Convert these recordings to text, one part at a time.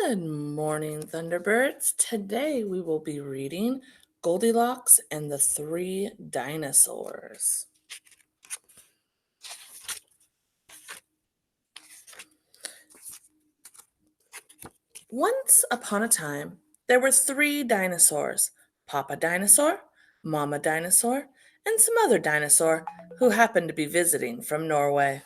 Good morning, Thunderbirds. Today we will be reading Goldilocks and the Three Dinosaurs. Once upon a time, there were three dinosaurs: Papa Dinosaur, Mama Dinosaur, and some other dinosaur who happened to be visiting from Norway.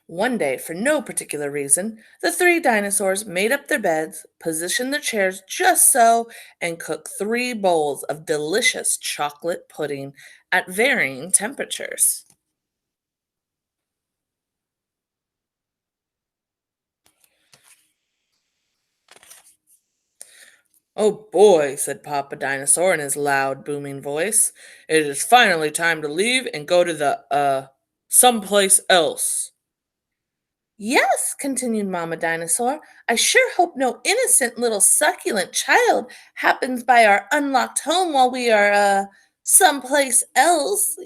One day, for no particular reason, the three dinosaurs made up their beds, positioned their chairs just so, and cooked three bowls of delicious chocolate pudding at varying temperatures. "Oh boy," said Papa Dinosaur in his loud, booming voice, "it is finally time to leave and go to someplace else." "Yes," continued Mama Dinosaur, "I sure hope no innocent little succulent child happens by our unlocked home while we are, someplace else."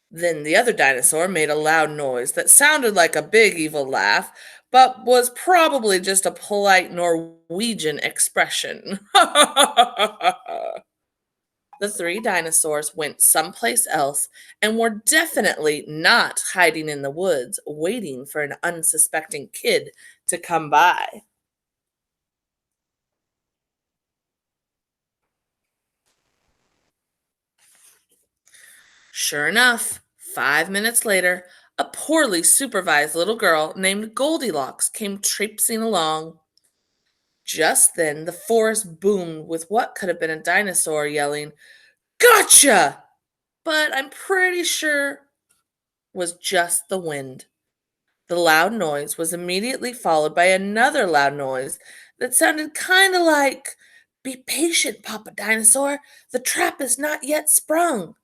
Then the other dinosaur made a loud noise that sounded like a big evil laugh, but was probably just a polite Norwegian expression. The three dinosaurs went someplace else and were definitely not hiding in the woods waiting for an unsuspecting kid to come by. Sure enough, 5 minutes later, a poorly supervised little girl named Goldilocks came traipsing along. Just then, the forest boomed with what could have been a dinosaur yelling, "Gotcha!" But I'm pretty sure was just the wind. The loud noise was immediately followed by another loud noise that sounded kind of like, "Be patient, Papa Dinosaur. The trap is not yet sprung."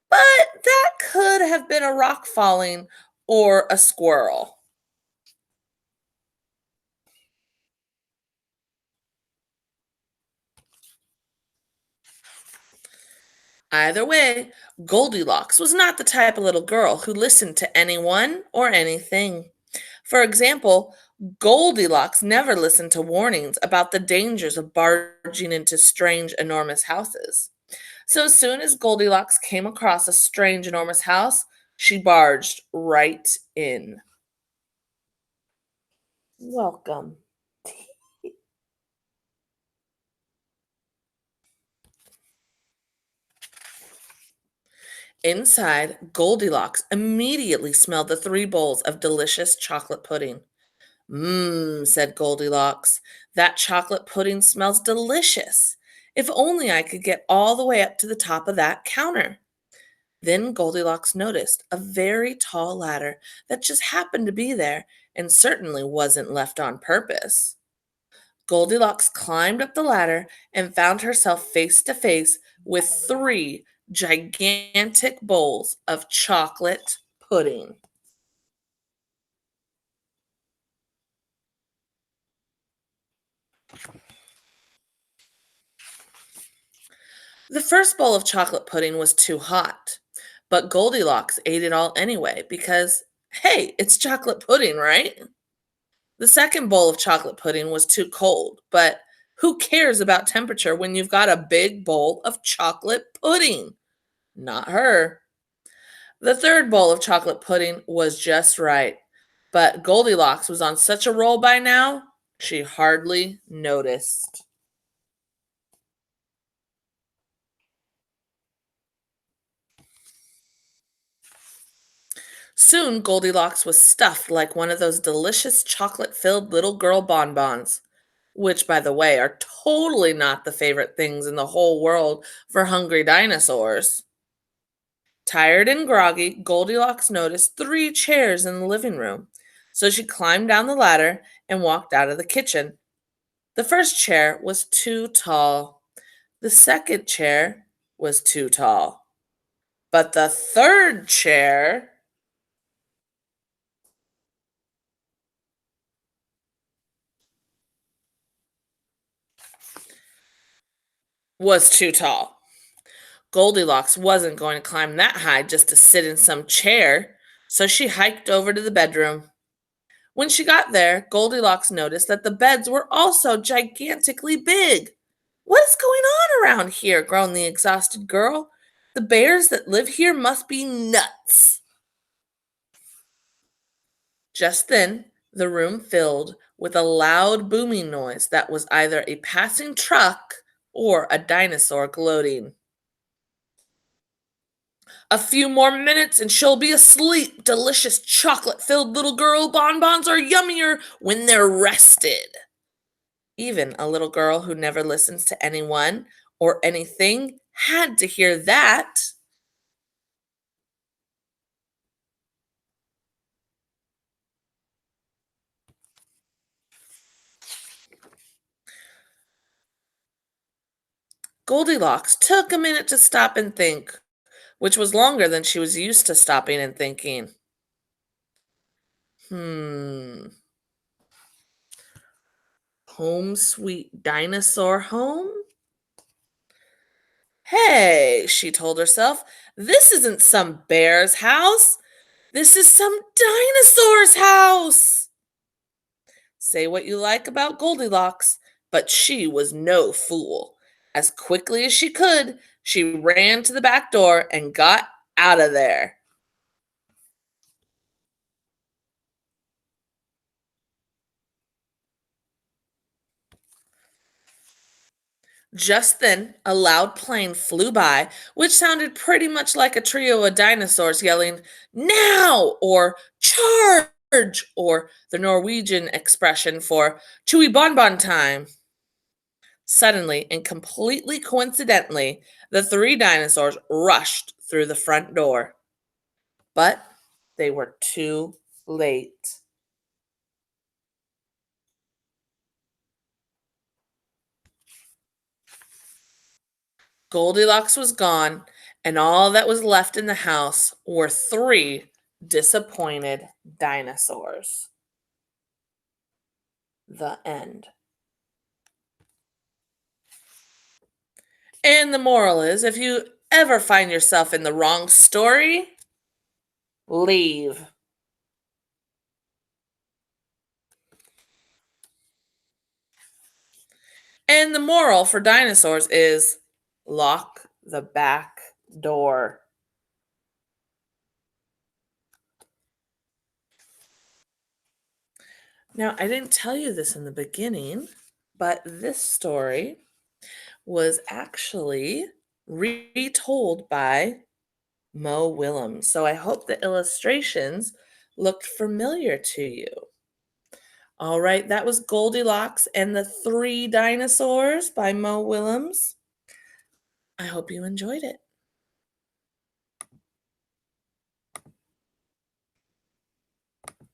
But that could have been a rock falling or a squirrel. Either way, Goldilocks was not the type of little girl who listened to anyone or anything. For example, Goldilocks never listened to warnings about the dangers of barging into strange, enormous houses. So as soon as Goldilocks came across a strange, enormous house, she barged right in. Welcome. Inside, Goldilocks immediately smelled the three bowls of delicious chocolate pudding. "Mmm," said Goldilocks, "that chocolate pudding smells delicious. If only I could get all the way up to the top of that counter." Then Goldilocks noticed a very tall ladder that just happened to be there and certainly wasn't left on purpose. Goldilocks climbed up the ladder and found herself face to face with three gigantic bowls of chocolate pudding. The first bowl of chocolate pudding was too hot, but Goldilocks ate it all anyway because, hey, it's chocolate pudding, right? The second bowl of chocolate pudding was too cold, but who cares about temperature when you've got a big bowl of chocolate pudding? Not her. The third bowl of chocolate pudding was just right, but Goldilocks was on such a roll by now, she hardly noticed. Soon Goldilocks was stuffed like one of those delicious chocolate filled little girl bonbons, which, by the way, are totally not the favorite things in the whole world for hungry dinosaurs. Tired and groggy, Goldilocks noticed three chairs in the living room. So she climbed down the ladder and walked out of the kitchen. The first chair was too tall. The second chair was too tall. But the third chair, was too tall. Goldilocks wasn't going to climb that high just to sit in some chair, so she hiked over to the bedroom. When she got there, Goldilocks noticed that the beds were also gigantically big. What is going on around here? Groaned the exhausted girl. The bears that live here must be nuts. Just then, the room filled with a loud booming noise that was either a passing truck or a dinosaur gloating. A few more minutes and she'll be asleep. Delicious chocolate filled little girl bonbons are yummier when they're rested. Even a little girl who never listens to anyone or anything had to hear that. Goldilocks took a minute to stop and think, which was longer than she was used to stopping and thinking. Hmm, home sweet dinosaur home? Hey, she told herself, this isn't some bear's house. This is some dinosaur's house. Say what you like about Goldilocks, but she was no fool. As quickly as she could, she ran to the back door and got out of there. Just then, a loud plane flew by, which sounded pretty much like a trio of dinosaurs yelling, now, or charge, or the Norwegian expression for chewy bonbon time. Suddenly and completely coincidentally, the three dinosaurs rushed through the front door. But they were too late. Goldilocks was gone, and all that was left in the house were three disappointed dinosaurs. The end. And the moral is if you ever find yourself in the wrong story, leave. And the moral for dinosaurs is lock the back door. Now, I didn't tell you this in the beginning, but this story was actually retold by Mo Willems. So I hope the illustrations looked familiar to you. All right, that was Goldilocks and the Three Dinosaurs by Mo Willems. I hope you enjoyed it.